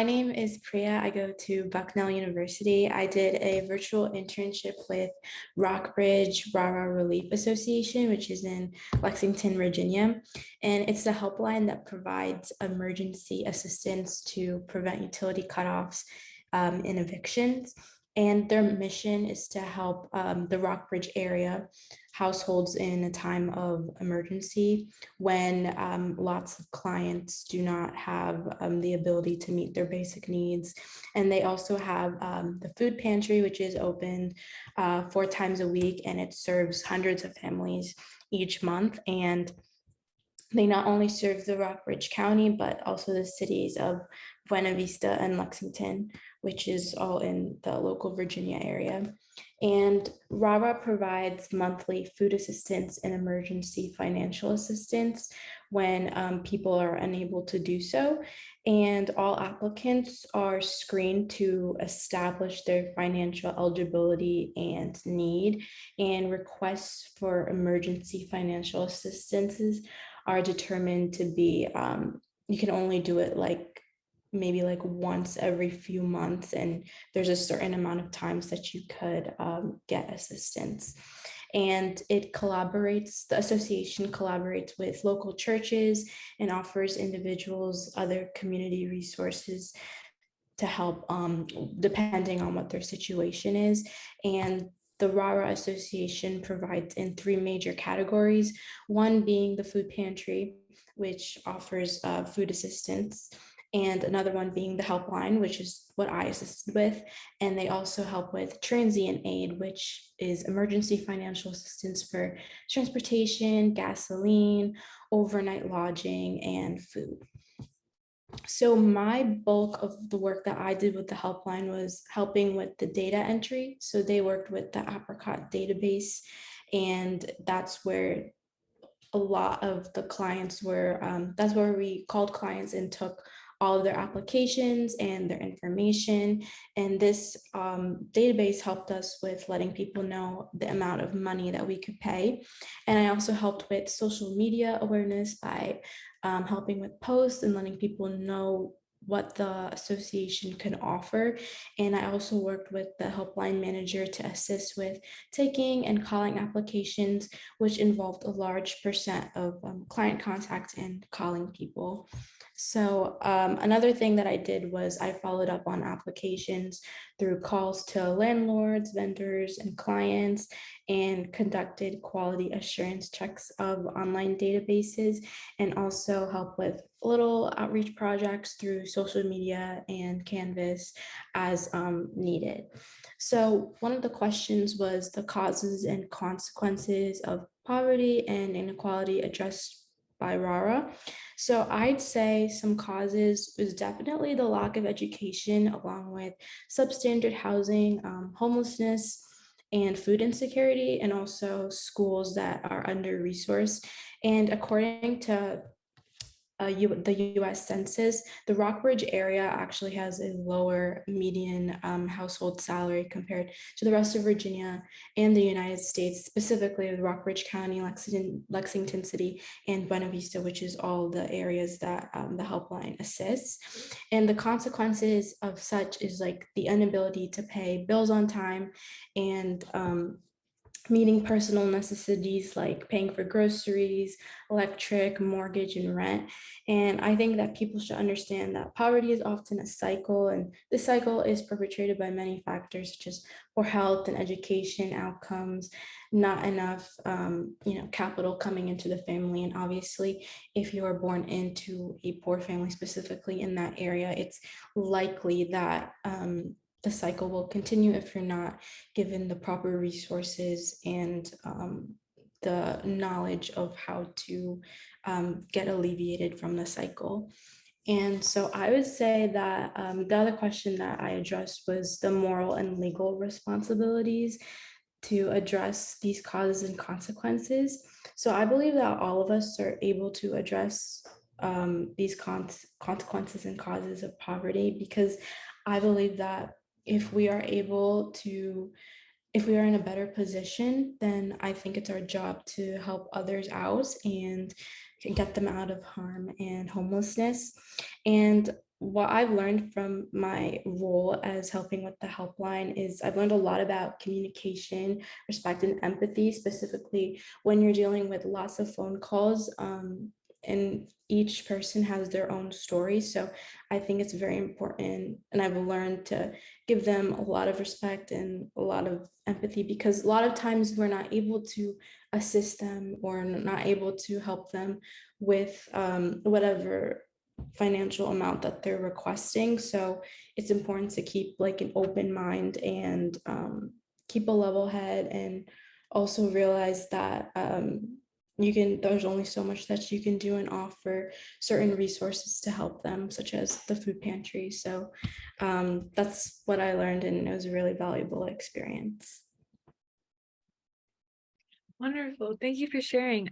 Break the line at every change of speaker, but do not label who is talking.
my name is Priya. I go to Bucknell University. I did a virtual internship with Rockbridge Rara Relief Association, which is in Lexington, Virginia. And it's the helpline that provides emergency assistance to prevent utility cutoffs in evictions. And their mission is to help the Rockbridge area households in a time of emergency when lots of clients do not have the ability to meet their basic needs. And they also have the food pantry, which is open 4 times a week, and it serves hundreds of families each month. And they not only serve the Rockbridge County, but also the cities of Buena Vista and Lexington, which is all in the local Virginia area. And RARA provides monthly food assistance and emergency financial assistance when people are unable to do so. And all applicants are screened to establish their financial eligibility and need, and requests for emergency financial assistances are determined to be, you can only do it maybe once every few months, and there's a certain amount of times that you could get assistance. And the association collaborates with local churches and offers individuals other community resources to help depending on what their situation is. And the RARA Association provides in 3 major categories, one being the food pantry, which offers food assistance, and another one being the helpline, which is what I assisted with. And they also help with transient aid, which is emergency financial assistance for transportation, gasoline, overnight lodging, and food. So my bulk of the work that I did with the helpline was helping with the data entry. So they worked with the Apricot database, and that's where a lot of the clients were, that's where we called clients and took all of their applications and their information. And this database helped us with letting people know the amount of money that we could pay. And I also helped with social media awareness by helping with posts and letting people know what the association can offer. And I also worked with the helpline manager to assist with taking and calling applications, which involved a large percent of client contact and calling people. So another thing that I did was I followed up on applications through calls to landlords, vendors, and clients, and conducted quality assurance checks of online databases, and also help with little outreach projects through social media and Canvas as needed. So one of the questions was the causes and consequences of poverty and inequality addressed by RARA. So I'd say some causes is definitely the lack of education, along with substandard housing, homelessness, and food insecurity, and also schools that are under-resourced. And according to the US Census, the Rockbridge area actually has a lower median household salary compared to the rest of Virginia and the United States, specifically the Rockbridge County, Lexington City, and Buena Vista, which is all the areas that the helpline assists. And the consequences of such is like the inability to pay bills on time, and meeting personal necessities like paying for groceries, electric, mortgage, and rent. And I think that people should understand that poverty is often a cycle, and this cycle is perpetrated by many factors such as poor health and education outcomes, not enough capital coming into the family. And obviously, if you are born into a poor family, specifically in that area, it's likely that the cycle will continue if you're not given the proper resources and the knowledge of how to get alleviated from the cycle. And so I would say that the other question that I addressed was the moral and legal responsibilities to address these causes and consequences. So I believe that all of us are able to address these consequences and causes of poverty, because I believe that if we are in a better position, then I think it's our job to help others out and get them out of harm and homelessness. And what I've learned from my role as helping with the helpline is I've learned a lot about communication, respect, and empathy, specifically when you're dealing with lots of phone calls. And each person has their own story. So I think it's very important. And I've learned to give them a lot of respect and a lot of empathy, because a lot of times we're not able to assist them or not able to help them with whatever financial amount that they're requesting. So it's important to keep like an open mind and keep a level head, and also realize that there's only so much that you can do and offer certain resources to help them, such as the food pantry. So that's what I learned, and it was a really valuable experience.
Wonderful. Thank you for sharing.